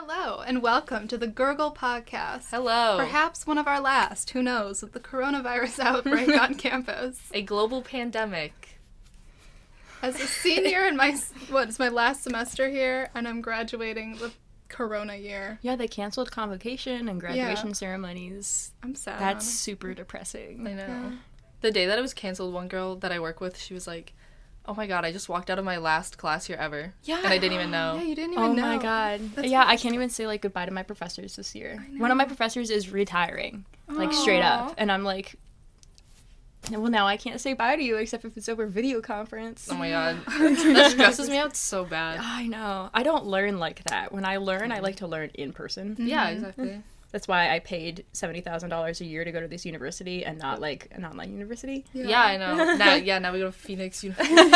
Hello, and welcome to the Gurgle podcast. Hello. Perhaps one of our last, who knows, with the coronavirus outbreak on campus. A global pandemic. As a senior in it's my last semester here, and I'm graduating the corona year. Yeah, they canceled convocation and graduation ceremonies. I'm sad. That's super depressing. I know. Yeah. The day that it was canceled, one girl that I work with, she was like, oh my god, I just walked out of my last class year ever. Yeah. And I didn't even know. Yeah, you didn't even know. Oh my god. Yeah, I can't even say, like, goodbye to my professors this year. One of my professors is retiring. Like, straight up. And I'm like, well, now I can't say bye to you except if it's over video conference. Oh my god. That stresses me out so bad. I know. I don't learn like that. When I learn, I like to learn in person. Mm-hmm. Yeah, exactly. That's why I paid $70,000 a year to go to this university and not, like, an online university. Yeah, I know. Now we go to Phoenix University.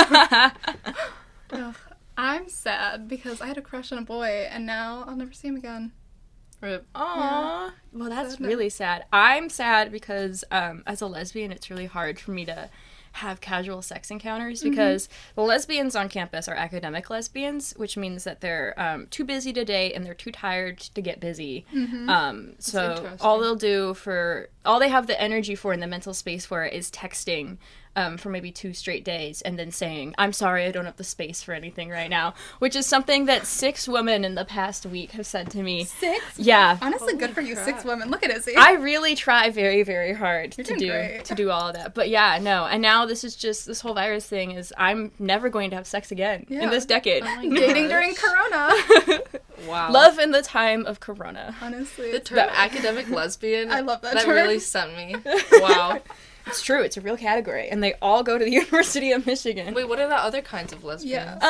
Ugh, I'm sad because I had a crush on a boy, and now I'll never see him again. Rip. Aww. Well, that's Sad. really sad. I'm sad because as a lesbian, it's really hard for me to have casual sex encounters because the lesbians on campus are academic lesbians, which means that they're too busy to date and they're too tired to get busy. So all they have the energy for and the mental space for is texting for maybe 2 straight days and then saying, I'm sorry, I don't have the space for anything right now, which is something that 6 women in the past week have said to me. 6? Yeah. Honestly, Holy good for you, crap. 6 women. Look at Izzy. I really try very, very hard You're doing great. to do all of that. But yeah, no. And now this whole virus thing is I'm never going to have sex again in this decade. Oh my Dating gosh. during corona. Wow. Love in the time of corona. Honestly. The term academic lesbian. I love that That term. really sent me. Wow. It's true. It's a real category. And they all go to the University of Michigan. Wait, what are the other kinds of lesbians?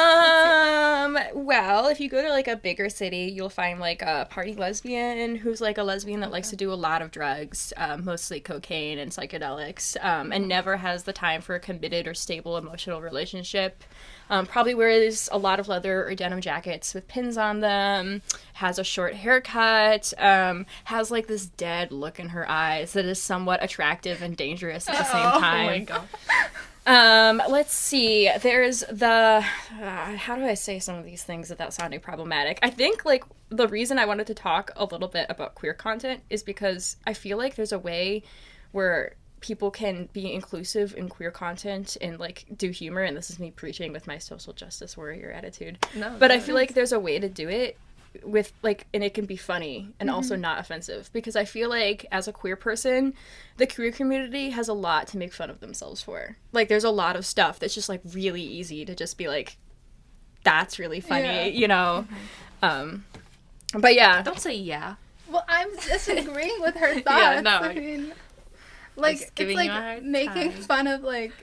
Well, if you go to, like, a bigger city, you'll find, like, a party lesbian who's, like, a lesbian that likes to do a lot of drugs, mostly cocaine and psychedelics, and never has the time for a committed or stable emotional relationship. Probably wears a lot of leather or denim jackets with pins on them, has a short haircut, has, like, this dead look in her eyes that is somewhat attractive and dangerous at the same time. Oh my god. Let's see. There's the... how do I say some of these things without sounding problematic? I think, like, the reason I wanted to talk a little bit about queer content is because I feel like there's a way where people can be inclusive in queer content and, like, do humor, and this is me preaching with my social justice warrior attitude. No, But I feel like there's a way to do it with, like, and it can be funny and also not offensive, because I feel like as a queer person, the queer community has a lot to make fun of themselves for. Like, there's a lot of stuff that's just, like, really easy to just be like, that's really funny, you know? But yeah. Don't say yeah. Well, I'm disagreeing with her thoughts. Yeah, no. I mean, like, Just it's giving you a like hard making time. fun of, like,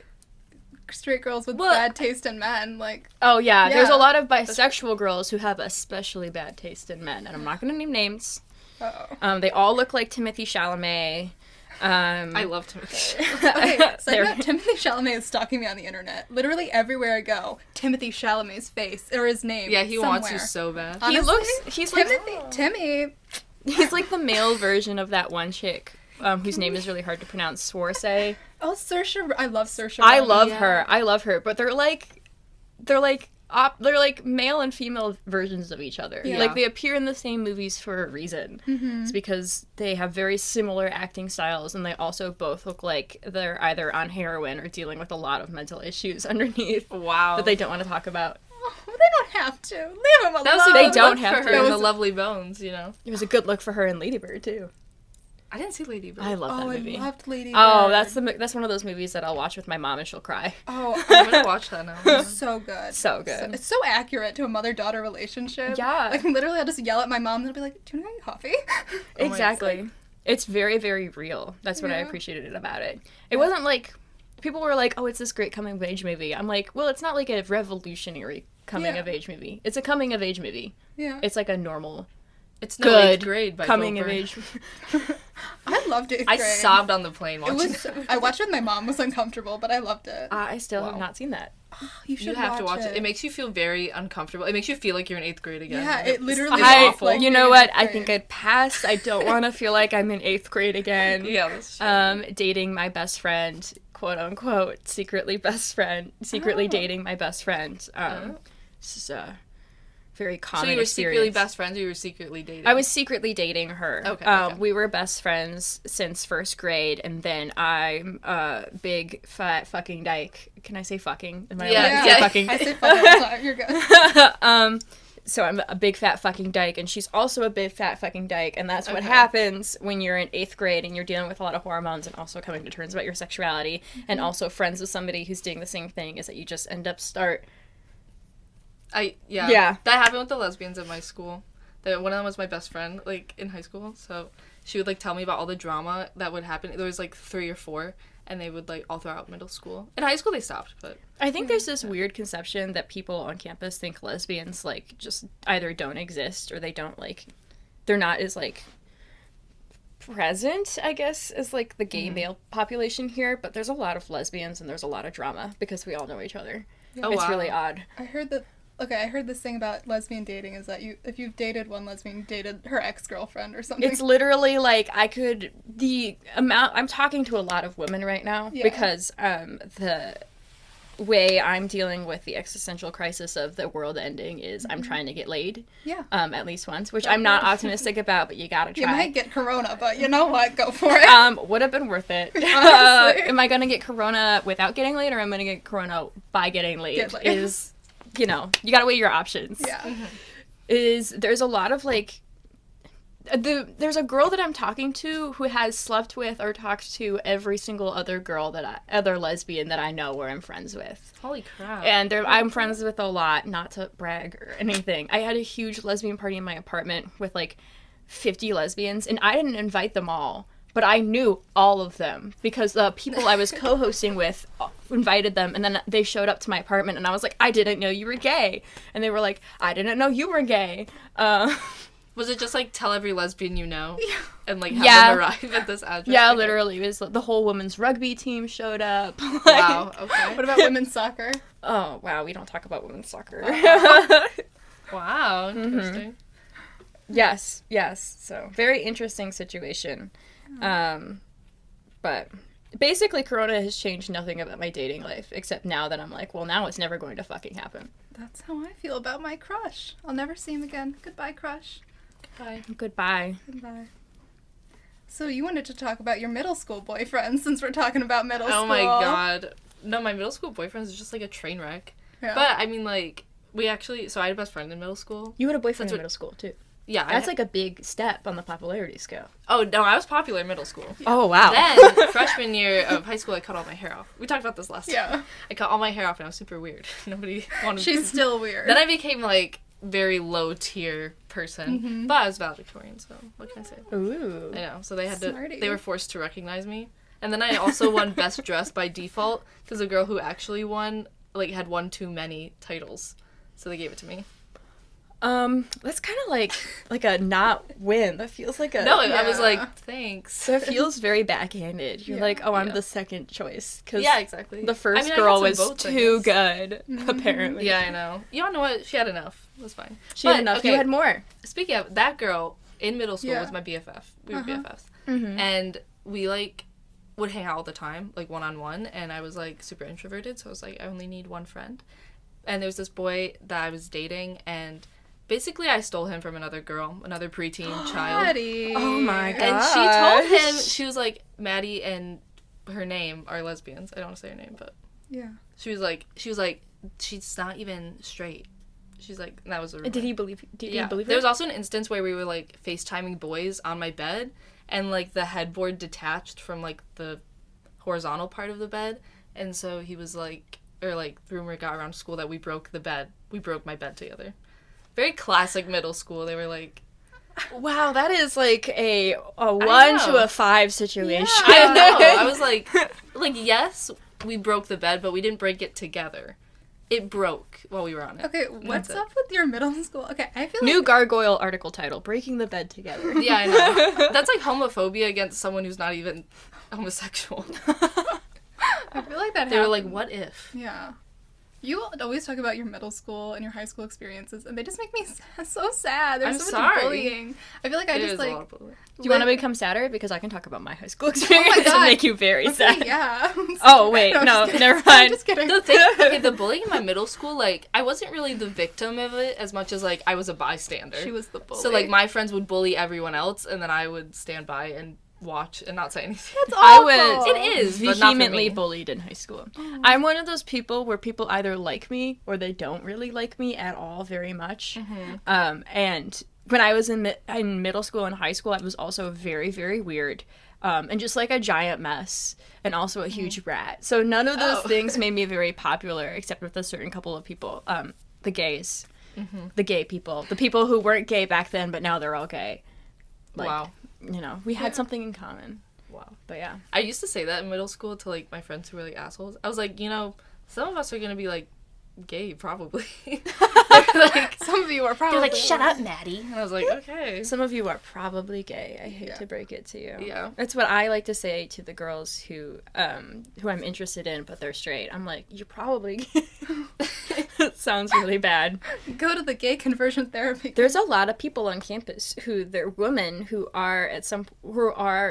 straight girls with Well, bad taste in men. Like, Oh, yeah. There's Yeah. a lot of bisexual girls who have especially bad taste in men, and I'm not going to name names. They all look like Timothy Chalamet. I love Timothy. Okay, so There- Timothy Chalamet is stalking me on the internet. Literally everywhere I go, Timothy Chalamet's face, or his name. Yeah, he wants you somewhere. so bad. Honestly, He's like, Timmy. he's like the male version of that one chick, whose name is really hard to pronounce, Swarsay. Oh, Saoirse. I love Saoirse. I Ronan. love Yeah. her. I love her. But they're like male and female versions of each other. Yeah. Like, they appear in the same movies for a reason. It's because they have very similar acting styles, and they also both look like they're either on heroin or dealing with a lot of mental issues underneath Wow. that they don't want to talk about. Oh, they don't have to. Leave him alone. That was a They good don't look have for to. her That in was- the Lovely Bones, you know. It was a good look for her in Lady Bird, too. I didn't see Lady Bird. I love that Oh, movie. I loved Lady Oh, Bird. that's one of those movies that I'll watch with my mom and she'll cry. Oh, I'm gonna watch that now. so good. So good. It's so accurate to a mother-daughter relationship. Yeah. Like, literally, I'll just yell at my mom and I'll be like, do you want to get coffee? my Exactly. It's very, very real. That's what I Yeah. appreciated about it. It wasn't like, people were like, oh, it's this great coming-of-age movie. I'm like, well, it's not like a revolutionary coming-of-age movie. It's a coming-of-age movie. Yeah. It's like a normal, It's no good 8th grade by coming-of-age. I loved it. I sobbed on the plane It watching was. I watched it with my mom. It was uncomfortable, but I loved it. I still have Wow. not seen that. You should You have to watch it. It makes you feel very uncomfortable. It makes you feel like you're in 8th grade again. Yeah, it literally. It's is awful. like You being know in what? eighth I grade. think I'd pass. I don't want to feel like I'm in 8th grade again. Yeah, that's true. Dating my best friend, quote unquote, secretly dating my best friend. So, very common So you were secretly experience. best friends, or you were secretly dating? I was secretly dating her. Okay. We were best friends since first grade, and then I'm a big fat fucking dyke. Can I say fucking? Am I allowed to say fucking? I say fucking all the time. You're good. So I'm a big fat fucking dyke, and she's also a big fat fucking dyke, and that's what Okay. happens when you're in 8th grade and you're dealing with a lot of hormones and also coming to terms about your sexuality, and also friends with somebody who's doing the same thing, is that you just end up Yeah. That happened with the lesbians in my school. One of them was my best friend, like, in high school, so she would, like, tell me about all the drama that would happen. There was, like, 3 or 4, and they would, like, all throughout middle school. In high school, they stopped, but... I think there's this weird conception that people on campus think lesbians, like, just either don't exist or they don't, like, they're not as, like, present, I guess, as, like, the gay male population here, but there's a lot of lesbians and there's a lot of drama because we all know each other. Yeah. Oh, It's wow. really odd. I heard that. Okay, I heard this thing about lesbian dating is that if you've dated one lesbian, you dated her ex-girlfriend or something. It's literally like I'm talking to a lot of women right now because the way I'm dealing with the existential crisis of the world ending is I'm trying to get laid. Yeah. At least once, which I'm not optimistic about, but you gotta try. You might get corona, but you know what? Go for it. Would have been worth it. Honestly. Am I gonna get corona without getting laid, or am I gonna get corona by getting laid? Get laid. Is, you gotta weigh your options. Yeah. There's a lot of, like, there's a girl that I'm talking to who has slept with or talked to every single other other lesbian that I know or I'm friends with. Holy crap. And I'm friends with a lot, not to brag or anything. I had a huge lesbian party in my apartment with, like, 50 lesbians, and I didn't invite them all, but I knew all of them because the people I was co-hosting with invited them, and then they showed up to my apartment, and I was like, I didn't know you were gay. And they were like, I didn't know you were gay. Was it just, like, tell every lesbian you know? Yeah. And, like, have them arrive at this address? Yeah, Okay. literally. It was the whole women's rugby team showed up. Wow, okay. What about women's soccer? Oh, wow, we don't talk about women's soccer. Wow, interesting. Yes. So, very interesting situation. But basically, Corona has changed nothing about my dating life, except now that I'm like, well, now it's never going to fucking happen. That's how I feel about my crush. I'll never see him again. Goodbye, crush. Bye. Goodbye. Goodbye. So you wanted to talk about your middle school boyfriend since we're talking about middle school. Oh my god. No, my middle school boyfriend is just, like, a train wreck. Yeah. But, I mean, like, so I had a best friend in middle school. You had a boyfriend That's in what- middle school, too. Yeah. That's, like, a big step on the popularity scale. Oh, no, I was popular in middle school. Oh, wow. Then, freshman year of high school, I cut all my hair off. We talked about this last time. Yeah. I cut all my hair off, and I was super weird. Nobody wanted She's still weird. Then I became, like, very low-tier person. But I was valedictorian, so what can I say? Ooh. I know. So they Smarty. were forced to recognize me. And then I also won Best Dressed by default, because the girl who actually won, like, had won too many titles. So they gave it to me. That's kind of like a not win. That feels like a... No, I was Yeah. like, thanks. That feels very backhanded. You're Yeah. like, oh, I'm Yeah. the second choice. Cause Yeah, exactly. the first I mean, I girl got was some votes, I too guess. good, apparently. Yeah, I know. You don't know what? She had enough. It was fine. She had But, enough. okay, You had more. Speaking of, that girl in middle school Yeah. was my BFF. We were BFFs. Mm-hmm. And we, like, would hang out all the time, like, one-on-one, and I was, like, super introverted, so I was like, I only need one friend. And there was this boy that I was dating, and basically I stole him from another girl, another preteen child. Maddie. Oh my god. And she told him, she was like, Maddie and her name are lesbians. I don't want to say her name, but Yeah. she was like, she's not even straight. She's like, and that was a rumor. Did he believe her? There was also an instance where we were, like, FaceTiming boys on my bed, and, like, the headboard detached from, like, the horizontal part of the bed, and so he was like, or, like, rumor got around school that we broke the bed. We broke my bed together. Very classic middle school. They were like, Wow, that is like a 1 know. to a 5 situation. I know. I was like, yes, we broke the bed, but we didn't break it together. It broke while we were on it. Okay, what's it. up with your middle school? Okay, I feel New like... Gargoyle article title: Breaking the Bed Together. Yeah, I know. That's like homophobia against someone who's not even homosexual. I feel like that They were happened. like, what if? Yeah. You always talk about your middle school and your high school experiences, and they just make me so sad. There's I'm so sorry. much bullying. I feel like I It just is a like. lot of bullying. Do you want to become sadder? Because I can talk about my high school experience and God. make you very Okay, sad. yeah. Oh, wait, I'm no, just kidding. never I'm mind. just kidding. The thing, okay, the bullying in my middle school, like, I wasn't really the victim of it as much as, like, I was a bystander. She was the bully. So, like, my friends would bully everyone else, and then I would stand by and watch and not say anything. That's I awful. was It is, but not for vehemently me. bullied in high school. I'm one of those people where people either like me or they don't really like me at all very much. And when I was in middle school and high school, I was also very, very weird. And just like a giant mess and also a huge rat. So none of those things made me very popular except with a certain couple of people. The gays. The gay people. The people who weren't gay back then, but now they're all gay. Like, Wow. You know, we had something in common. Wow. But yeah. I used to say that in middle school to, like, my friends who were, like, assholes. I was like, you know, some of us are gonna be, like, gay, probably. Like, Some of you are probably. they're like, shut up, Maddie. And I was like, okay. Some of you are probably gay. I hate Yeah. to break it to you. Yeah. That's what I like to say to the girls who I'm interested in, but they're straight. I'm like, you're probably gay. It sounds really bad. Go to the gay conversion therapy. There's a lot of people on campus who they're women who are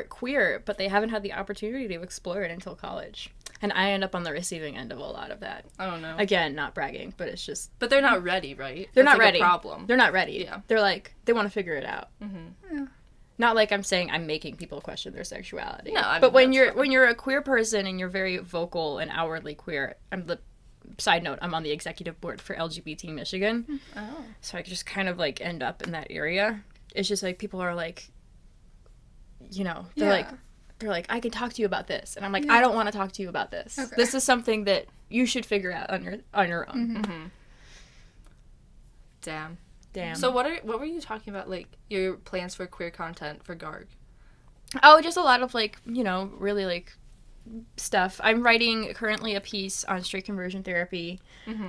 queer, but they haven't had the opportunity to explore it until college. And I end up on the receiving end of a lot of that. I don't know. Again, not bragging, but it's just But they're not ready, right? they're That's, not like, ready. A problem. They're not ready. Yeah. They're like they want to figure it out. Yeah. Not like I'm saying I'm making people question their sexuality. No, I mean, but when that's you're a queer person and you're very vocal and outwardly queer, side note, I'm on the executive board for LGBT Michigan. Oh. So I just kind of like end up in that area. It's just like people are like, you know, they're like, I can talk to you about this, and I'm like, I don't want to talk to you about this. Okay. This is something that you should figure out on your own. Damn. Damn. So what were you talking about, like, your plans for queer content for Garg? Oh, just a lot of like, you know, really like stuff. I'm writing currently a piece on straight conversion therapy,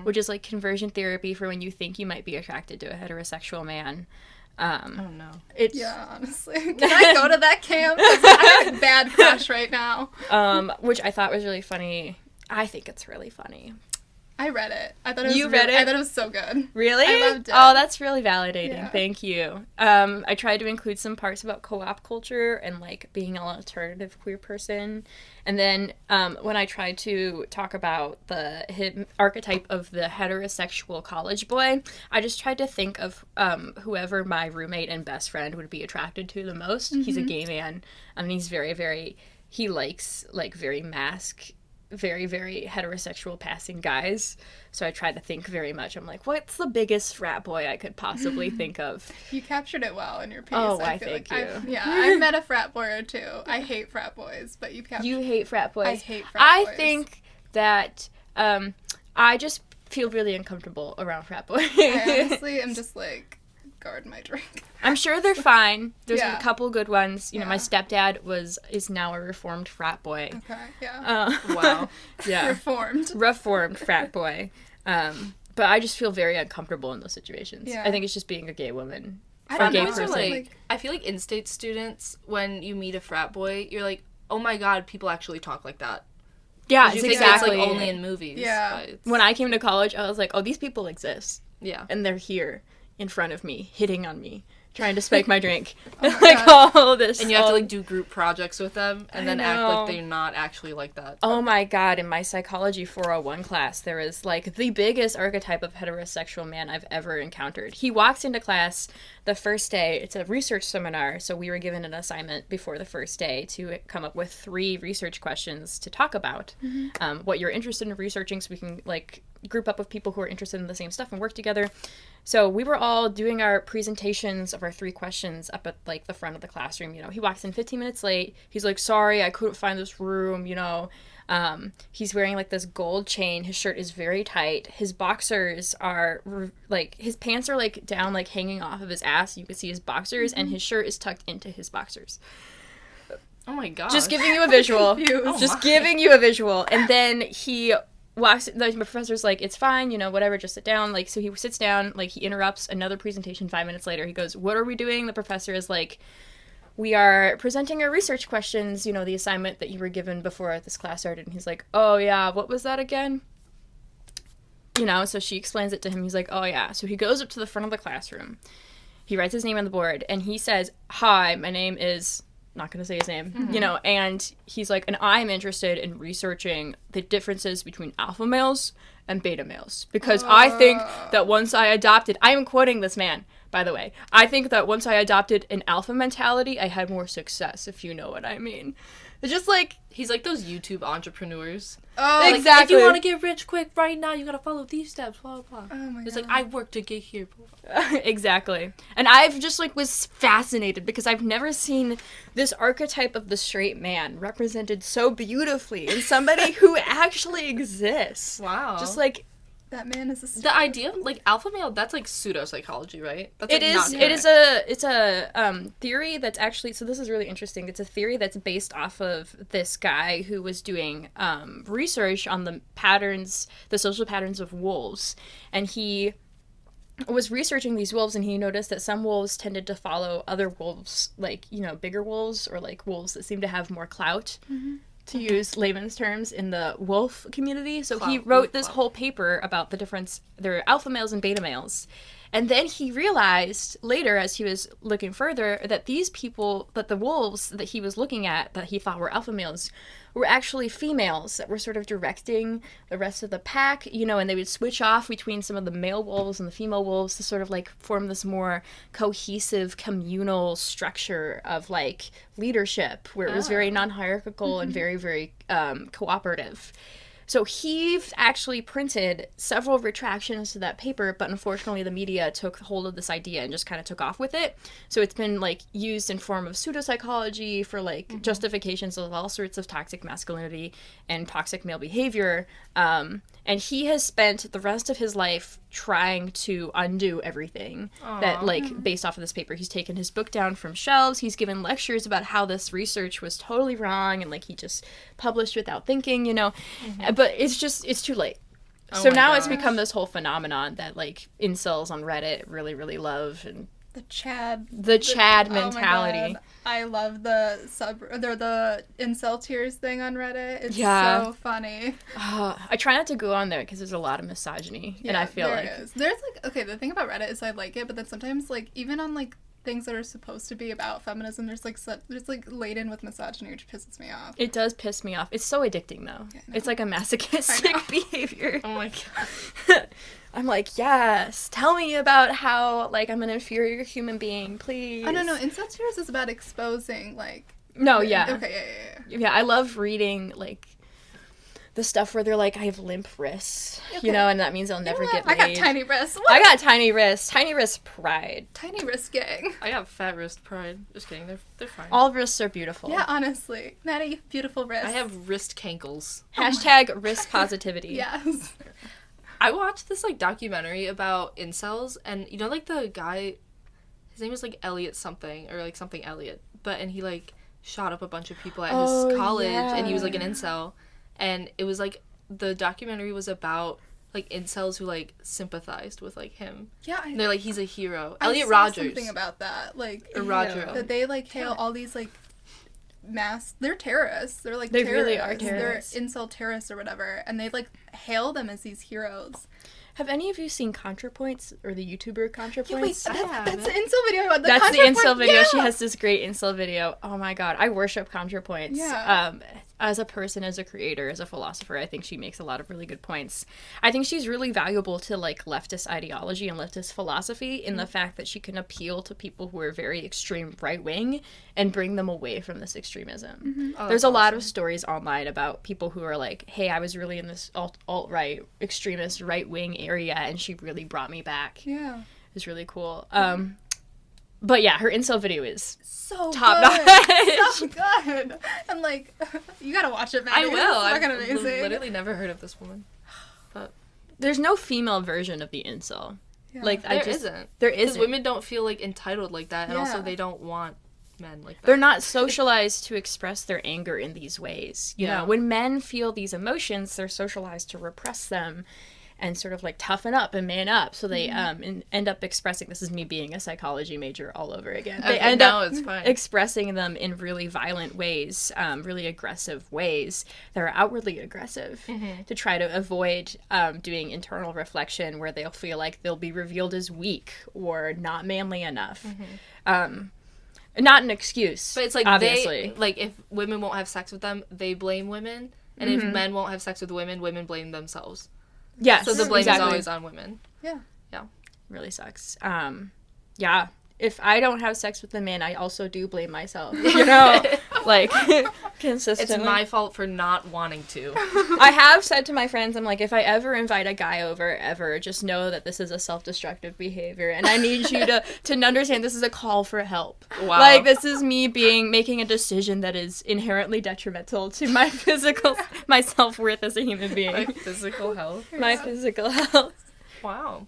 which is like conversion therapy for when you think you might be attracted to a heterosexual man. Oh no. It's Yeah, honestly. Can I go to that camp? 'Cause I have a bad crush right now. which I thought was really funny. I think it's really funny. I read it. I thought it was You read it? I thought it was so good. Really? I loved it. Oh, that's really validating. Yeah. Thank you. I tried to include some parts about co-op culture and like being an alternative queer person. And then when I tried to talk about the archetype of the heterosexual college boy, I just tried to think of whoever my roommate and best friend would be attracted to the most. He's a gay man. He's very, very, he likes like very very, very heterosexual passing guys. So I tried to think very much. I'm like, what's the biggest frat boy I could possibly think of? You captured it well in your piece. Oh, I I feel thank like you. I met a frat boy or two. I hate frat boys, but you captured. You hate frat boys. I hate frat I boys. think that I just feel really uncomfortable around frat boys. I honestly am just like, guard my drink. I'm sure they're fine. There's Yeah. a couple good ones. You know, my Yeah. stepdad is now a reformed frat boy. Okay, yeah. Wow. Yeah. Reformed. Reformed frat boy. But I just feel very uncomfortable in those situations. Yeah. I think it's just being a gay woman. I Or don't gay know. Those are, person. like, I feel like in-state students, when you meet a frat boy, you're like, oh my god, people actually talk like that. Yeah, 'Cause it's you think exactly. it's like only in movies. Yeah. But it's- When I came to college, I was like, oh, these people exist. yeah. And they're here in front of me, hitting on me, trying to spike my drink. Oh my like God. all this. And you have to all- like do group projects with them and I then act know. like they're not actually like that. Oh my god, in my psychology 401 class, there is like the biggest archetype of heterosexual man I've ever encountered. He walks into class the first day. It's a research seminar, so we were given an assignment before the first day to come up with 3 research questions to talk about what you're interested in researching, so we can like group up with people who are interested in the same stuff and work together. So we were all doing our presentations of our 3 questions up at like the front of the classroom. You know, he walks in 15 minutes late. He's like, sorry, I couldn't find this room, you know. He's wearing like this gold chain. His shirt is very tight. His boxers are like, his pants are like down, like hanging off of his ass. You can see his boxers and his shirt is tucked into his boxers. Oh my god. Just giving you a visual. confused. Just giving you a visual. And then he walks, my professor's like, it's fine, you know, whatever, just sit down. Like, so he sits down, like, he interrupts another presentation 5 minutes later. He goes, what are we doing? The professor is like, we are presenting our research questions, you know, the assignment that you were given before this class started. And he's like, oh, yeah, what was that again? you know, so she explains it to him. He's like, oh yeah. So he goes up to the front of the classroom. He writes his name on the board, and he says, hi, my name is, not going to say his name, you know, and he's like, and I'm interested in researching the differences between alpha males and beta males, because I think that once I adopted, I am quoting this man, by the way, I think that once I adopted an alpha mentality, I had more success, if you know what I mean. It's just like, he's like those YouTube entrepreneurs. Oh, Like, exactly. if you want to get rich quick right now, you gotta follow these steps, blah, blah, blah. Oh my It's God. like, I worked to get here, blah, blah. Exactly. And I've just, like, was fascinated because I've never seen this archetype of the straight man represented so beautifully in somebody who actually exists. Wow. Just, like, That man is a the idea of, like, alpha male, that's, like, pseudopsychology, right? That's, like, it not is correct. it's a theory that's actually, so this is really interesting. It's a theory that's based off of this guy who was doing research on the social patterns of wolves, and he was researching these wolves, and he noticed that some wolves tended to follow other wolves, like, you know, bigger wolves, or like wolves that seem to have more clout, to use layman's terms, in the wolf community. So he Clout, wrote wolf this clout. whole paper about the difference, there are alpha males and beta males. And then he realized later, as he was looking further, that these people, that the wolves that he was looking at, that he thought were alpha males, were actually females that were sort of directing the rest of the pack, you know, and they would switch off between some of the male wolves and the female wolves to sort of, like, form this more cohesive communal structure of, like, leadership, where it was very non-hierarchical and very, very cooperative. So he actually printed several retractions to that paper, but unfortunately the media took hold of this idea and just kind of took off with it. So it's been, like, used in form of pseudopsychology for, like, justifications of all sorts of toxic masculinity and toxic male behavior. And he has spent the rest of his life trying to undo everything that, like, based off of this paper. He's taken his book down from shelves. He's given lectures about how this research was totally wrong, and, like, he just published without thinking, you know. But it's too late. So my now it's gosh. become this whole phenomenon that, like, incels on Reddit really, really love, and the Chad. the Chad Oh my mentality. God. I love the incel tears thing on Reddit. It's Yeah. so funny. I try not to go on there because there's a lot of misogyny, and I feel there like is. There's like, okay, the thing about Reddit is I like it, but then sometimes, like, even on, like, things that are supposed to be about feminism, there's like laden with misogyny, which pisses me off. it does piss me off. It's so addicting though. Yeah, I know. It's like a I know. masochistic behavior. Oh my god. I'm like, yes, tell me about how, like, I'm an inferior human being, please. Oh, no, incel tears is about exposing, like... No, yeah. Okay, yeah. Yeah, I love reading, like, the stuff where they're like, I have limp wrists, Okay. you know, and that means I'll You never know get what? laid. I got tiny wrists. What? I got tiny wrists. Tiny wrist pride. Tiny wrist gang. I got fat wrist pride. Just kidding. They're fine. All wrists are beautiful. Yeah, honestly. Maddie, beautiful wrists. I have wrist cankles. Hashtag wrist positivity. Yes. I watched this, like, documentary about incels, and, you know, like, the guy, his name was, like, Elliot something, or, like, something Elliot, and he, like, shot up a bunch of people at his college, and he was, like, an incel, and it was, like, the documentary was about, like, incels who, like, sympathized with, like, him. Yeah, And they're like, he's a hero. I Elliot saw Rogers. something about that. Like, Or Roger. that they, like, hail all these, like, they're terrorists. They're, like, They terrorists. really are terrorists. They're incel terrorists or whatever, and they, like, hail them as these heroes. Have any of you seen Contrapoints, or the YouTuber Contrapoints? Yeah, wait, I that's the haven't. incel video. That's the Contrapoint- incel video. Yeah! She has this great incel video. Oh my god, I worship Contrapoints. Yeah. As a person, as a creator, as a philosopher, I think she makes a lot of really good points. I think she's really valuable to, like, leftist ideology and leftist philosophy in the fact that she can appeal to people who are very extreme right-wing and bring them away from this extremism. Oh, There's that's a lot awesome. of stories online about people who are like, hey, I was really in this alt-right, extremist right-wing area, and she really brought me back. Yeah. It was really cool. But yeah, her incel video is So top good. notch. So good. And, like, you gotta watch it, Maddie. I will. It's I've fucking amazing. literally never heard of this woman. There's no female version of the incel. Yeah. Like, There I just isn't. there Because isn't. women don't feel, like, entitled like that, and also Yeah. they don't want men like that. They're not socialized to express their anger in these ways. You Yeah. know, when men feel these emotions, they're socialized to repress them. and sort of like toughen up and man up. So they end up expressing, this is me being a psychology major all over again. They end up it's fine. expressing them in really violent ways, really aggressive ways that are outwardly aggressive to try to avoid doing internal reflection where they'll feel like they'll be revealed as weak or not manly enough. Not an excuse, But it's like obviously. if women won't have sex with them, they blame women. And if men won't have sex with women blame themselves. Yes. So the blame exactly. is always on women. Yeah. Really sucks. Yeah. If I don't have sex with a man, I also do blame myself. You know, like consistently. It's my fault for not wanting to. I have said to my friends, I'm like, if I ever invite a guy over, ever, just know that this is a self-destructive behavior, and I need you to understand this is a call for help. Wow. Like, this is me making a decision that is inherently detrimental to my self-worth as a human being. My physical health. My physical health. Wow.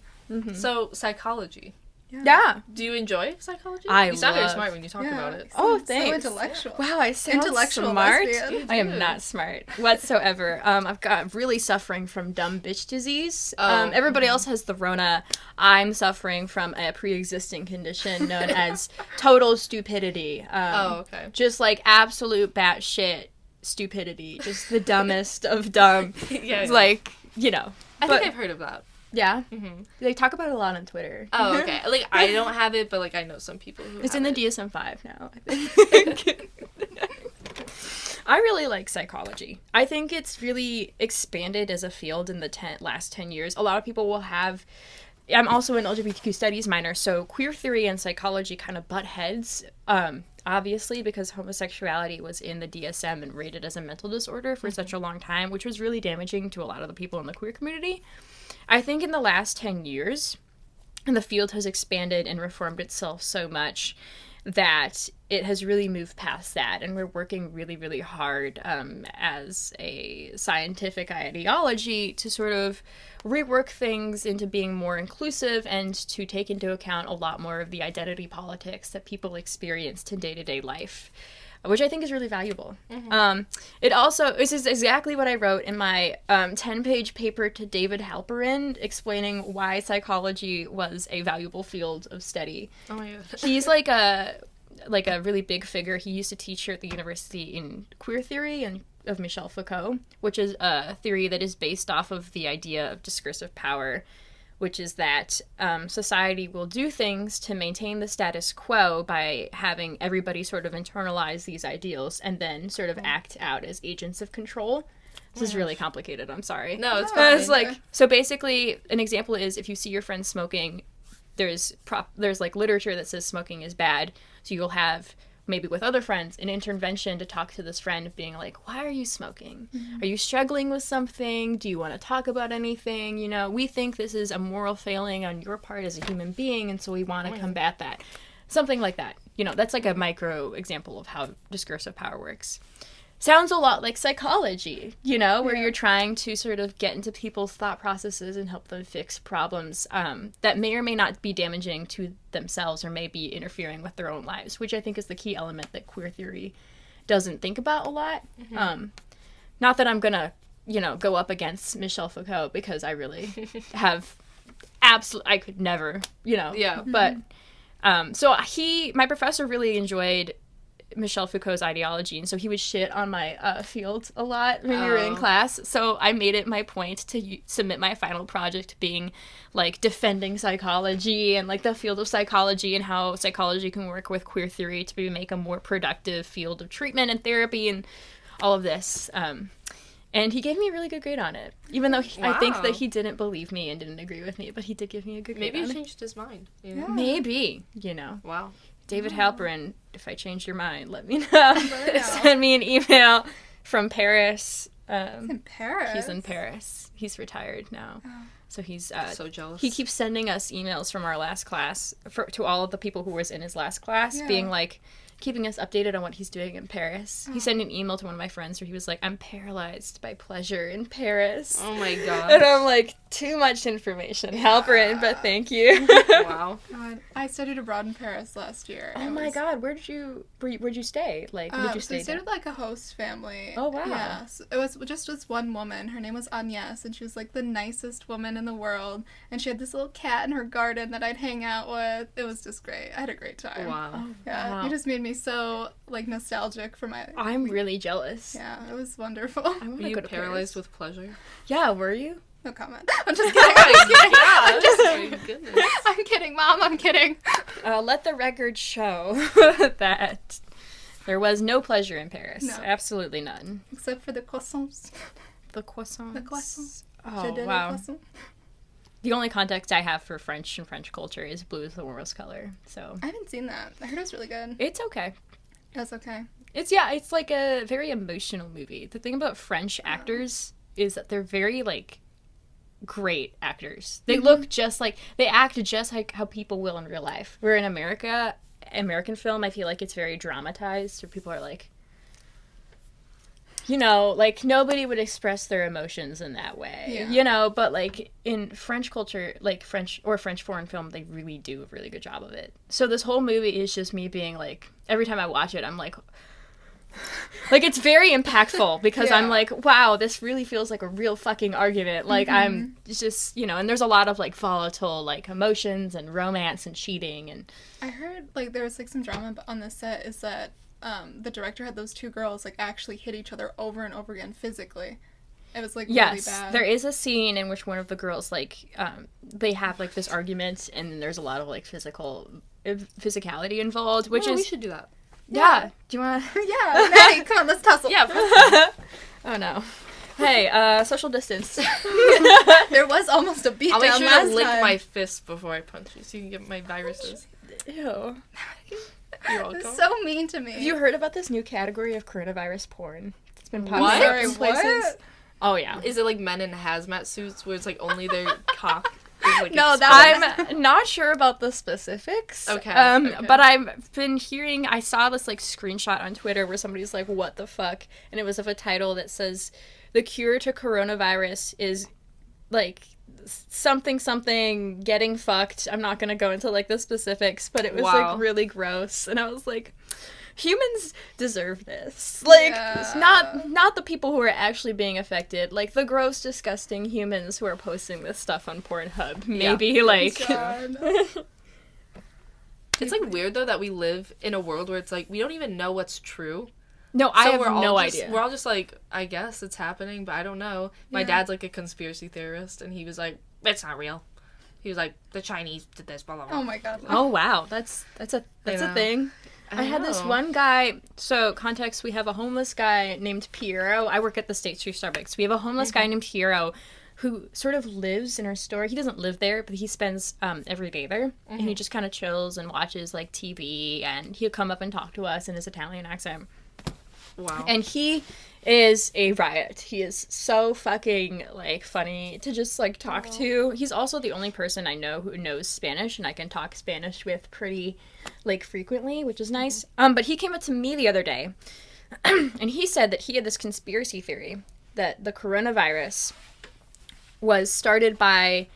So, psychology. Yeah. Do you enjoy psychology? I You sound very love- smart when you talk about it. Oh, So thanks. intellectual. Wow, I sound Intellectual smart. lesbian. I am not smart whatsoever. I've got really suffering from dumb bitch disease. Oh. Everybody else has the Rona. I'm suffering from a pre-existing condition known as total stupidity. Okay. Just like absolute batshit stupidity. Just the dumbest of dumb. Yeah. It's like, you know. I but- think I've heard of that. Yeah. They talk about it a lot on Twitter. Oh, okay. Like, I don't have it, but, like, I know some people who It's have in the it. DSM-5 now, I think. I really like psychology. I think it's really expanded as a field in the last 10 years. A lot of people will have... I'm also an LGBTQ studies minor, so queer theory and psychology kind of butt heads, obviously, because homosexuality was in the DSM and rated as a mental disorder for such a long time, which was really damaging to a lot of the people in the queer community. I think in the last 10 years, the field has expanded and reformed itself so much that it has really moved past that, and we're working really, really hard as a scientific ideology to sort of rework things into being more inclusive and to take into account a lot more of the identity politics that people experienced in day-to-day life, which I think is really valuable. It also, this is exactly what I wrote in my 10-page paper to David Halperin explaining why psychology was a valuable field of study. Oh my god. He's like a really big figure. He used to teach here at the university in queer theory and of Michel Foucault, which is a theory that is based off of the idea of discursive power, which is that society will do things to maintain the status quo by having everybody sort of internalize these ideals and then sort of act out as agents of control. This is really complicated, I'm sorry. No, it's No, fine. It's so basically, an example is if you see your friend smoking, there's like literature that says smoking is bad, so you'll have, maybe with other friends, an intervention to talk to this friend of being like, why are you smoking? Are you struggling with something? Do you want to talk about anything? You know, we think this is a moral failing on your part as a human being, and so we want to combat that. Something like that. You know, that's like a micro example of how discursive power works. Sounds a lot like psychology, you know, where you're trying to sort of get into people's thought processes and help them fix problems that may or may not be damaging to themselves or may be interfering with their own lives, which I think is the key element that queer theory doesn't think about a lot. Not that I'm going to, you know, go up against Michel Foucault, because I really have I could never, you know. Yeah. But, so my professor really enjoyed Michel Foucault's ideology, and so he would shit on my field a lot when we were in class. So I made it my point to submit my final project being like defending psychology and like the field of psychology and how psychology can work with queer theory to make a more productive field of treatment and therapy and all of this. And he gave me a really good grade on it, even though I think that he didn't believe me and didn't agree with me, but he did give me a good grade Maybe on he it. changed his mind. You know? Maybe, you know. Wow. David Halperin, if I change your mind, let me know. Send me an email from Paris. In Paris. He's in Paris. He's retired now. So he's So jealous. he keeps sending us emails from our last class to all of the people who was in his last class, being like, keeping us updated on what he's doing in Paris. He sent an email to one of my friends where he was like, I'm paralyzed by pleasure in Paris. Oh my god. And I'm like, too much information. Halperin, but thank you. Wow. God, I studied abroad in Paris last year. Oh my god, where'd you stay? Like, when did you So stay we stayed there? with like a host family. Oh, wow. Yeah, so it was just this one woman. Her name was Agnes, and she was like the nicest woman in the world. And she had this little cat in her garden that I'd hang out with. It was just great. I had a great time. Wow. Yeah, Wow. you just made me so like nostalgic for my. I'm really jealous. Yeah, it was wonderful. I want Were to you go to paralyzed Paris. with pleasure? Yeah, were you? No comment. I'm just kidding. I'm just kidding. Oh my goodness. I'm kidding, Mom. I'm kidding. Let the record show that there was no pleasure in Paris. No. Absolutely none. Except for the croissants. The croissants. The croissants. Oh, Je donne wow. le croissant. The only context I have for French and French culture is blue is the warmest color. So I haven't seen that. I heard it was really good. it's okay. That's okay. It's like a very emotional movie. The thing about French actors is that they're very like great actors. They look just like, they act just like how people will in real life. Where in American film, I feel like it's very dramatized, where people are like, you know, like nobody would express their emotions in that way, Yeah. you know, but like in French culture, like French foreign film, they really do a really good job of it. So this whole movie is just me being like, every time I watch it, I'm like it's very impactful because I'm Yeah. like, wow, this really feels like a real fucking argument. Like I'm just, you know, and there's a lot of like volatile like emotions and romance and cheating and I heard like there was like some drama on the set is that the director had those two girls like actually hit each other over and over again physically. It was like really yes, bad. there is a scene in which one of the girls like they have like this argument and then there's a lot of like physicality involved, which Oh, we is should do that. yeah. Do you want to? Yeah, Maddie, come on, let's tussle. Yeah. Oh no. Hey, social distance. There was almost a beatdown I'll make sure last to lick time. my fist before I punch you so you can get my viruses. Ew. You're welcome. It's so mean to me. Have you heard about this new category of coronavirus porn? It's been popping What? up Sorry, in places. what? Oh yeah. Is it like men in hazmat suits where it's like only their cock is like No, exposed? I'm not sure about the specifics. Okay, okay. But I've been hearing, I saw this like screenshot on Twitter where somebody's like, what the fuck? And it was of a title that says, the cure to coronavirus is like something getting fucked. I'm not gonna go into like the specifics, but it was Wow. like really gross. And I was like, humans deserve this. Like, Yeah. not the people who are actually being affected. Like, the gross, disgusting humans who are posting this stuff on Pornhub. Maybe, like... God. It's like weird though that we live in a world where it's like we don't even know what's true. No, I have we're all no just- idea. We're all just like, I guess it's happening, but I don't know. My Yeah. dad's like a conspiracy theorist, and he was like, it's not real. He was like, the Chinese did this, blah blah blah. Oh my god. Oh, wow. That's a know. thing. I had this know. one guy, so context, we have a homeless guy named Pierrot. I work at the State Street Starbucks. We have a homeless guy named Pierrot who sort of lives in our store. He doesn't live there, but he spends every day there. And he just kind of chills and watches like TV, and he'll come up and talk to us in his Italian accent. Wow. And he is a riot. He is so fucking, like, funny to just, like, talk to. He's also the only person I know who knows Spanish, and I can talk Spanish with pretty, like, frequently, which is nice. But he came up to me the other day, and he said that he had this conspiracy theory that the coronavirus was started by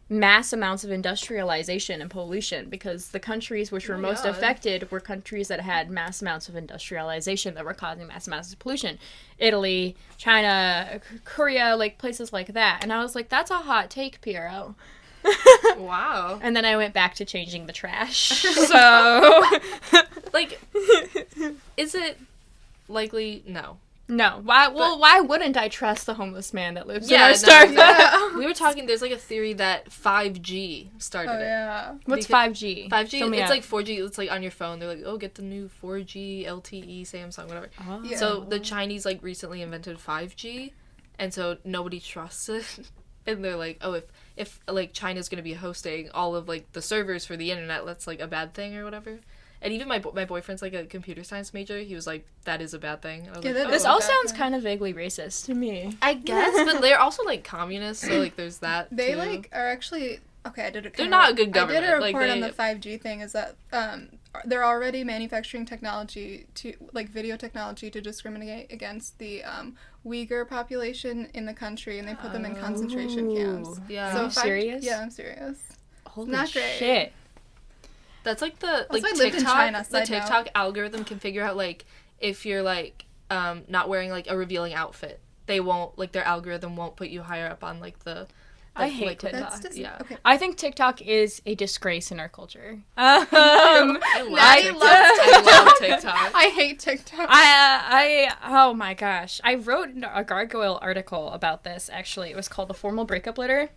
mass amounts of industrialization and pollution, because the countries which were most God. affected were countries that had mass amounts of industrialization that were causing mass amounts of pollution. Italy, China, Korea, like places like that. And I was like, that's a hot take, Pierrot. Wow. And then I went back to changing the trash. So, Like, is it likely? No. no. Why wouldn't I trust the homeless man that lives in Yeah, our no, store? no. We were talking, there's like a theory that 5G started Oh it. yeah. What's Because- 5G? 5G, Fill me it's out. like 4G, it's like on your phone. They're like, oh, get the new 4G, LTE, Samsung, whatever. Oh. Yeah. So the Chinese like recently invented 5G, and so nobody trusts it. And they're like, oh, if like China's gonna be hosting all of like the servers for the internet, that's like a bad thing or whatever. And even my boyfriend's like a computer science major. He was like, that is a bad thing. I was Yeah, like, that This Oh, all okay. sounds kind of vaguely racist to me. I guess, but they're also like communists, so like there's that. They too. like are actually okay, I did. They're not a good government. I did a Like, report on the 5G thing. Is that they're already manufacturing technology video technology to discriminate against the Uyghur population in the country, and they put them in concentration camps. Yeah. Are you serious? Yeah, I'm serious. Holy Not great. shit. That's like the Also, I lived in China, the side note. TikTok algorithm can figure out like if you're like not wearing like a revealing outfit, they won't like their algorithm won't put you higher up on like the. I hate like, TikTok. That's just, Yeah. okay. I think TikTok is a disgrace in our culture. I Natty love TikTok. I hate TikTok. Oh my gosh. I wrote a Gargoyle article about this, actually. It was called The Formal Breakup Letter.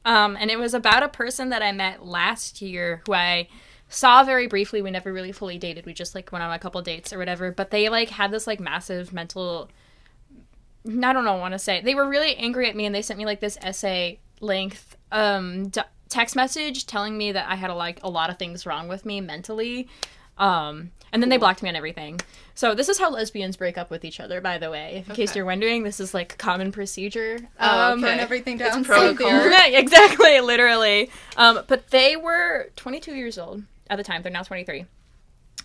And it was about a person that I met last year who I saw very briefly. We never really fully dated. We just, like, went on a couple dates or whatever. But they, like, had this, like, massive mental... I don't know what I want to say. They were really angry at me, and they sent me, like, this essay-length text message telling me that I had, like, a lot of things wrong with me mentally. And then they blocked me on everything. So this is how lesbians break up with each other, by the way. In case you're wondering, this is, like, common procedure. Burn everything down. It's protocol. Exactly, literally. But they were 22 years old at the time. They're now 23.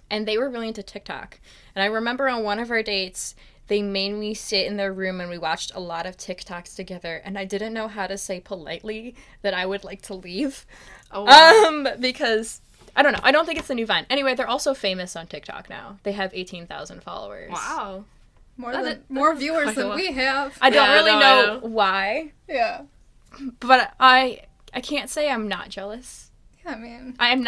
And they were really into TikTok. And I remember on one of our dates, they made me sit in their room and we watched a lot of TikToks together. And I didn't know how to say politely that I would like to leave. Oh, wow. Because... I don't know. I don't think it's the new Vine. Anyway, they're also famous on TikTok now. They have 18,000 followers. Wow. More viewers than we have. I don't really I know know why. Yeah. But I can't say I'm not jealous. Yeah, I mean. I'm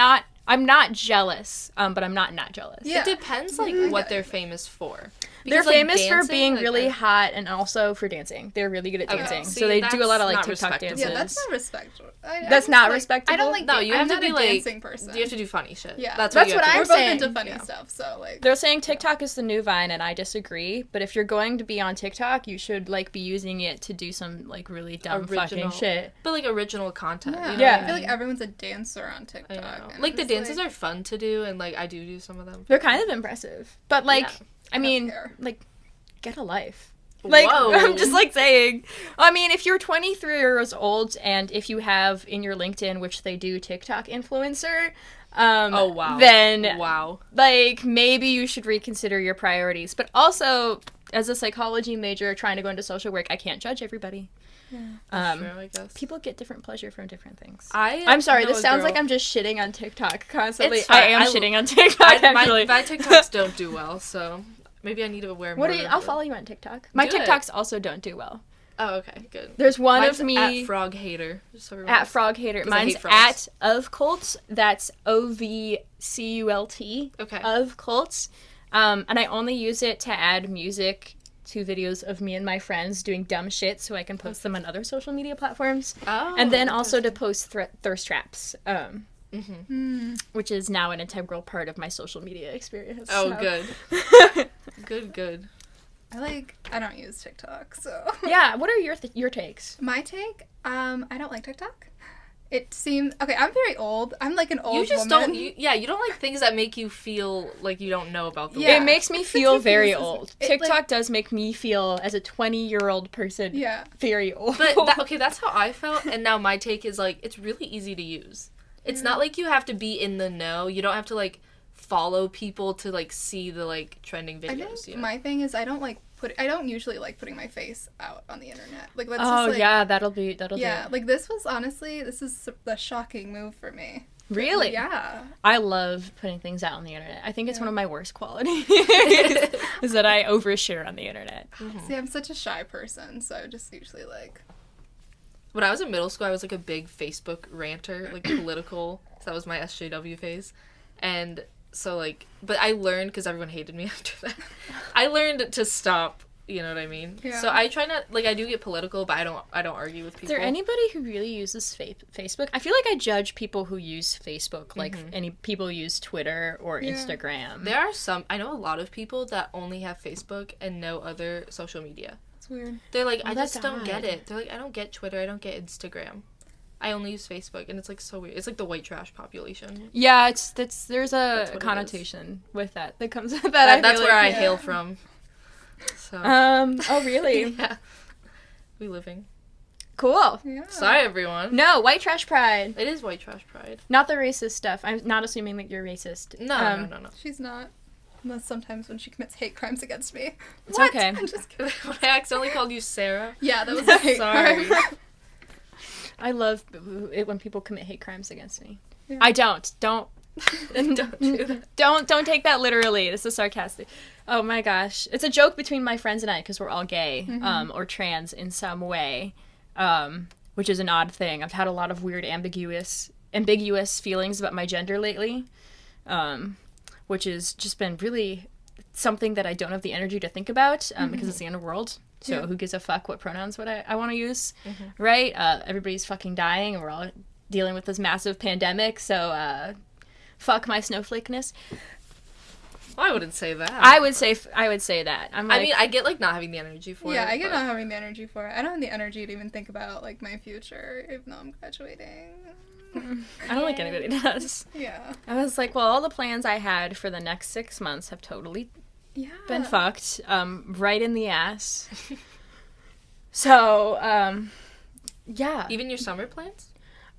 not jealous, but I'm not jealous. Yeah. It depends, like, what they're famous for. They're Because, like, famous for dancing, being like, really hot and also for dancing. They're really good at Okay, dancing. see, So they do a lot of, like, that's not TikTok respectable. dances. Yeah, that's not respectable. That's not respectable? I don't like. No, you I'm have to not be a like dancing person. You have to do funny shit. Yeah, That's you have what to I'm do. We're both saying. into funny Yeah. stuff, so like. They're saying TikTok is the new Vine, and I disagree. But if you're going to be on TikTok, you should, like, be using it to do some, like, really dumb fucking shit. But like original content. Yeah. You know Yeah. what I feel mean? like everyone's a dancer on I TikTok. know. and Like the it's dances are fun to do, and like I do some of them. They're kind of impressive. But, like, Yeah. I mean, care. like, get a life. Like, Whoa. I'm just, like, saying. I mean, if you're 23 years old and if you have in your LinkedIn, which they do, TikTok influencer, Oh wow. then, wow. like, maybe you should reconsider your priorities. But also, as a psychology major trying to go into social work, I can't judge everybody. That's true, I guess. People get different pleasure from different things. I'm sorry, this sounds like I'm just shitting on TikTok constantly. It's I fine. am shitting on TikTok, actually. My TikToks don't do well, so maybe I need to wear more. I'll follow you on TikTok. My Do it. TikToks also don't do well. Oh, okay, good. There's one Mine's of me at Frog Hater. Just so everyone at knows. Frog Hater. 'Cause I Mine's hate frogs. at of Cults. That's OVCULT. Okay. Of Cults. And I only use it to add music to videos of me and my friends doing dumb shit so I can post them on other social media platforms. Oh. And then also to post thirst traps. Mm-hmm. Which is now an integral part of my social media experience. Oh, so. good. Good. I don't use TikTok, so. Yeah, what are your takes? My take, I don't like TikTok. It seems okay. I'm very old. I'm like an old You just woman. don't. You don't like things that make you feel like you don't know about the Yeah. world. It makes me It's feel like very this is- old. it, TikTok like- does make me feel, as a 20-year-old person, Yeah. very old. But that's how I felt, and now my take is like it's really easy to use. It's not like you have to be in the know. You don't have to like follow people to like see the like trending I videos. think my thing is I don't usually like putting my face out on the internet. Like that's oh, just like, yeah, that'll do yeah, it. like this is a shocking move for me. Really? Yeah. I love putting things out on the internet. I think it's one of my worst qualities, is that I overshare on the internet. See, I'm such a shy person, so I just usually like. When I was in middle school, I was like a big Facebook ranter, like political. So that was my SJW phase, and so like, but I learned because everyone hated me after that. I learned to stop. You know what I mean? Yeah. So I try not like I do get political, but I don't argue with people. Is there anybody who really uses Facebook? I feel like I judge people who use Facebook like any people use Twitter or Yeah. Instagram. There are some. I know a lot of people that only have Facebook and no other social media. It's weird. They're like, I that's just don't get odd. it. They're like, I don't get Twitter. I don't get Instagram. I only use Facebook, and it's like so weird. It's like the white trash population. Yeah, there's That's a what it connotation with that comes with that. That's where I yeah. hail from. So Oh really? yeah, we living. Cool. Yeah. Sorry, everyone. No, white trash pride. It is white trash pride. Not the racist stuff. I'm not assuming that you're racist. No. She's not. Unless sometimes when she commits hate crimes against me. It's What? okay. I'm just kidding. When I accidentally called you Sarah. Yeah, that was a hate Sorry. crime. I love it when people commit hate crimes against me. Yeah. I don't. Don't Don't do that. don't take that literally. This is sarcastic. Oh my gosh, it's a joke between my friends and I because we're all gay or trans in some way, which is an odd thing. I've had a lot of weird ambiguous feelings about my gender lately, which has just been really something that I don't have the energy to think about because it's the end of the world. So who gives a fuck what pronouns I want to use, right? Everybody's fucking dying and we're all dealing with this massive pandemic, so fuck my snowflakeness. Well, I wouldn't say that. I would say that. I'm like, I mean, I get, like, not having the energy for it. Yeah, I get but- not having the energy for it. I don't have the energy to even think about, like, my future, even though I'm graduating. I don't think anybody does. Yeah. I was like, well, all the plans I had for the next 6 months have totally Yeah. been fucked, right in the ass. So, yeah. Even your summer plans?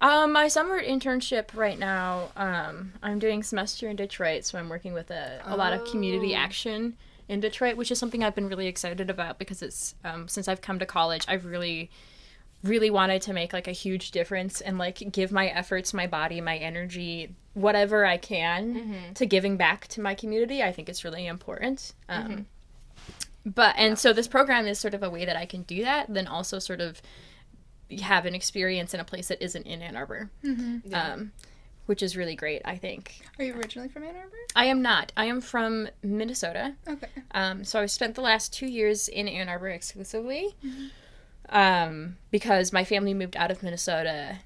My summer internship right now, I'm doing semester in Detroit, so I'm working with a lot of community action in Detroit, which is something I've been really excited about because it's, since I've come to college, I've really, really wanted to make, like, a huge difference and, like, give my efforts, my body, my energy, whatever I can to giving back to my community. I think it's really important. So this program is sort of a way that I can do that, then also sort of have an experience in a place that isn't in Ann Arbor, which is really great, I think. Are you originally from Ann Arbor? I am not. I am from Minnesota. Okay. So I spent the last 2 years in Ann Arbor exclusively because my family moved out of Minnesota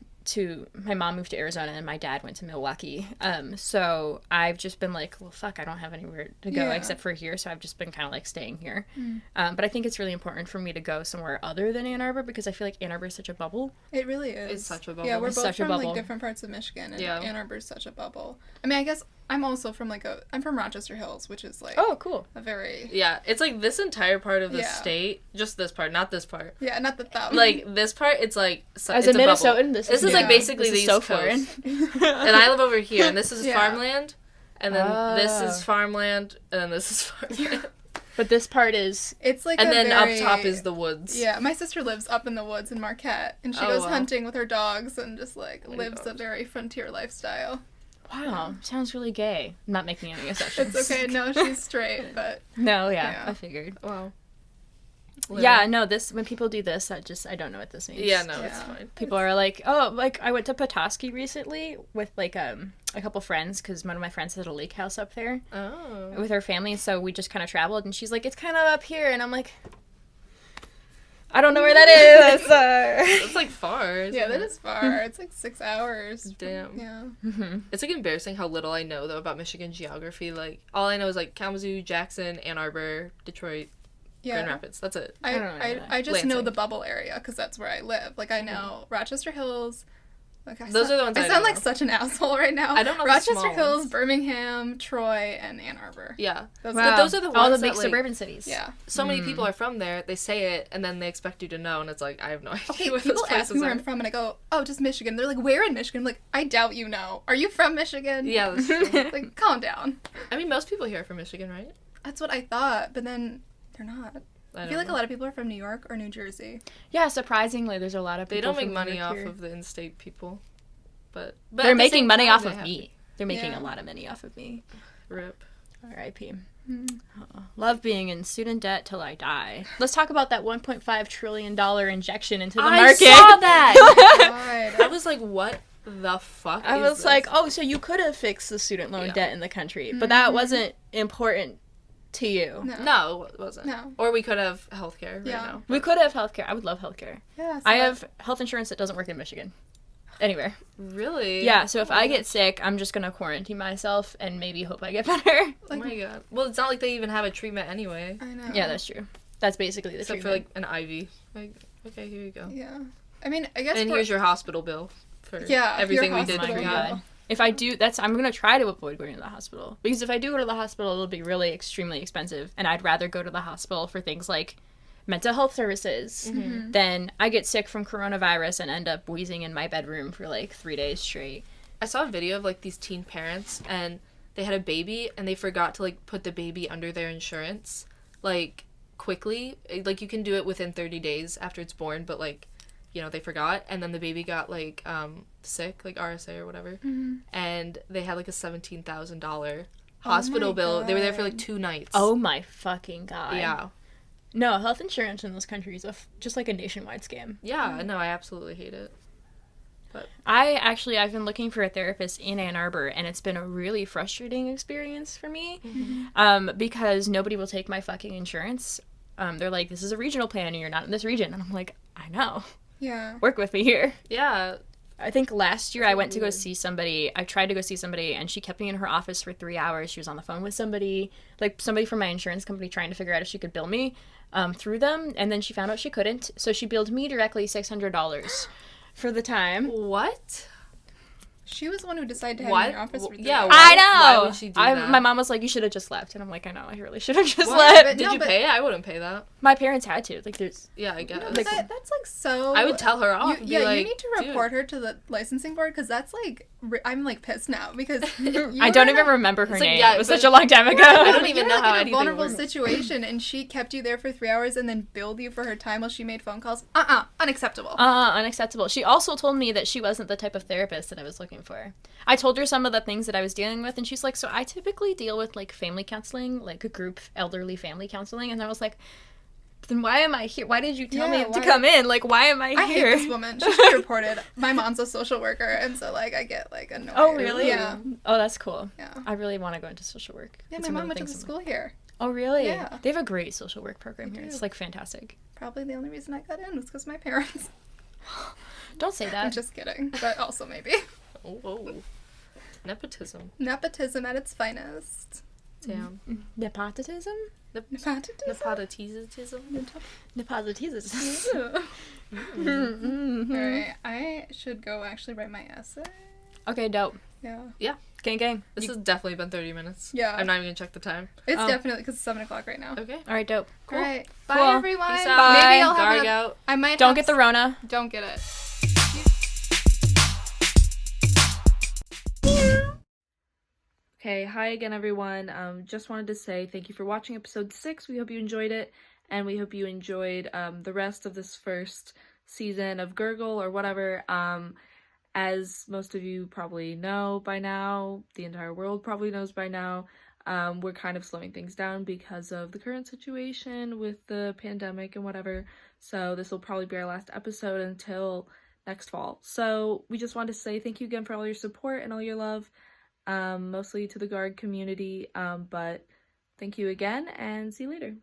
my mom moved to Arizona and my dad went to Milwaukee. So I've just been like, well, fuck, I don't have anywhere to go except for here. So I've just been kind of like staying here. But I think it's really important for me to go somewhere other than Ann Arbor because I feel like Ann Arbor is such a bubble. It really is. It's such a bubble. Yeah, we're It's both such a from, bubble. like, different parts of Michigan, and Yeah. Ann Arbor's such a bubble. I mean, I guess I'm also from, like, I'm from Rochester Hills, which is, like, Oh, cool. a very... Yeah, it's like this entire part of the Yeah. state, just this part, not this part. Yeah, not that Like, this part, it's like... As it's a bubble. Minnesotan, this is is like basically this the is so East Coast. foreign. And I live over here, and this is Yeah. farmland, and then this Oh. is farmland, and then this is farmland. But this part is... It's, like, And a then very... up top is the woods. Yeah, my sister lives up in the woods in Marquette, and she Oh, goes wow. hunting with her dogs and just, like, Oh my lives a God. very frontier lifestyle. Wow, sounds really gay. I'm not making any assumptions. It's okay, no, she's straight, but... No, yeah, Yeah. I figured. Wow. Yeah, no, when people do this, I don't know what this means. Yeah, no, it's Yeah. fine. People are like, oh, like, I went to Petoskey recently with, like, a couple friends, because one of my friends had a lake house up there Oh. with her family, so we just kind of traveled, and she's like, it's kind of up here, and I'm like, I don't know where that is. It's like far. isn't Yeah, that it? is far. It's, like, 6 hours. Damn. Yeah. It's like embarrassing how little I know though about Michigan geography. Like all I know is like Kalamazoo, Jackson, Ann Arbor, Detroit, Grand Yeah. Rapids. That's it. I don't know that. I just know Lansing. the bubble area because that's where I live. Like, I know Rochester Hills. Like, Those are the ones I I don't sound like know. such an asshole right now. I don't know the Rochester small Hills, ones. Birmingham, Troy, and Ann Arbor. Yeah. Those Wow. But those are the all the ones big that, like, suburban cities. Yeah. So many people are from there. They say it, and then they expect you to know, and it's like I have no idea Okay, where people those ask places me where are. I'm from, and I go, oh, just Michigan. They're like, where in Michigan? I'm like, I doubt you know. Are you from Michigan? Yeah, that's true. Like, calm down. I mean, most people here are from Michigan, right? That's what I thought, but then they're not. I don't feel like know. a lot of people are from New York or New Jersey. Yeah, surprisingly, there's a lot of people They don't make from money New York off here. of the in-state people, but They're at the making same money time, off they of have me. They're making Yeah. a lot of money off of me. to. Rip. R.I.P. Mm. Love being in student debt till I die. Let's talk about that $1.5 trillion injection into the I market. saw that. I God. was like, what the fuck? I is was this? like, oh, so you could have fixed the student loan Yeah. debt in the country, but that wasn't important to you. No. no, it wasn't. No. Or we could have healthcare right Yeah. now. We could have healthcare. I would love healthcare. Yeah, so I have health insurance that doesn't work in Michigan. Anywhere. Really? Yeah, so if I get sick, I'm just gonna quarantine myself and maybe hope I get better. Oh my god. Well, it's not like they even have a treatment anyway. I know. Yeah, that's true. That's basically the Except for treatment. like an IV. Like, okay, here you go. Yeah. I mean, I guess And for- here's your hospital bill for Yeah, everything your we did Oh for my you. hospital god. If I do, I'm gonna try to avoid going to the hospital. Because if I do go to the hospital, it'll be really extremely expensive. And I'd rather go to the hospital for things like mental health services. Then I get sick from coronavirus and end up wheezing in my bedroom for like 3 days straight. I saw a video of like these teen parents, and they had a baby and they forgot to like put the baby under their insurance like quickly. Like you can do it within 30 days after it's born, but like, you know, they forgot, and then the baby got like sick, like RSA or whatever, and they had like a $17,000 hospital bill. They were there for like 2 nights. Oh my fucking god. Yeah. No, health insurance in this country is just like a nationwide scam. Yeah, no, I absolutely hate it. But I've been looking for a therapist in Ann Arbor, and it's been a really frustrating experience for me, because nobody will take my fucking insurance. They're like, this is a regional plan and you're not in this region. And I'm like, I know. Yeah. Work with me here. yeah, I think last year I went to go see somebody. I tried to go see somebody, and she kept me in her office for 3 hours. She was on the phone with somebody from my insurance company, trying to figure out if she could bill me through them. And then she found out she couldn't. So she billed me directly $600 for the time. what? She was the one who decided to have What? you in your office for 3 Yeah, hours. why- I know. why would she do that? My mom was like, you should have just left. And I'm like, I know. I really should have just Well, left. but- Did No, you but- pay it? I wouldn't pay that. My parents had to. Like, there's... Yeah, I guess. No, but that's like so. I would tell her off. and be You like, need to report her to the licensing board, because that's like I'm like pissed now because I don't even remember her It's like, name. yeah, it was but- such a long time ago. I don't You even were, know like, how in a anything vulnerable works. situation, and she kept you there for 3 hours and then billed you for her time while she made phone calls. Unacceptable. Unacceptable. She also told me that she wasn't the type of therapist that I was looking for. I told her some of the things that I was dealing with, and she's like, so I typically deal with, like, family counseling, like a group elderly family counseling, and I was like, then why am I here? Why did you tell me to come in? Like, why am I here? I hate this woman. She should be reported. My mom's a social worker, and so like I get like annoyed. Oh, really? Yeah. Oh, that's cool. Yeah. I really want to go into social work. Yeah, It's my one of mom went to the things school here. Oh, really? Yeah. They have a great social work program They here. do. It's, like, fantastic. Probably the only reason I got in was because of my parents. Don't say I'm that. just kidding, but also maybe. Oh, whoa. Nepotism. Nepotism at its finest. Damn. Nepotism? Nepotism. Nepotism. Nepotism. Alright, I should go actually write my essay. Okay, dope. Yeah. Gang. This has definitely been 30 minutes. Yeah. I'm not even gonna check the time. It's Oh. definitely because it's 7 o'clock right now. Okay. All right, dope. Cool. Alright. Cool. Bye, everyone. Peace out. Bye. Maybe I'll have Garg another- out. I might Don't have get the Rona. Don't get it. Okay, hi again, everyone. Just wanted to say thank you for watching episode 6. We hope you enjoyed it, and we hope you enjoyed the rest of this first season of Gurgle or whatever. As most of you probably know by now, the entire world probably knows by now, we're kind of slowing things down because of the current situation with the pandemic and whatever. So this will probably be our last episode until next fall. So we just wanted to say thank you again for all your support and all your love. Mostly to the Garg community, but thank you again, and see you later.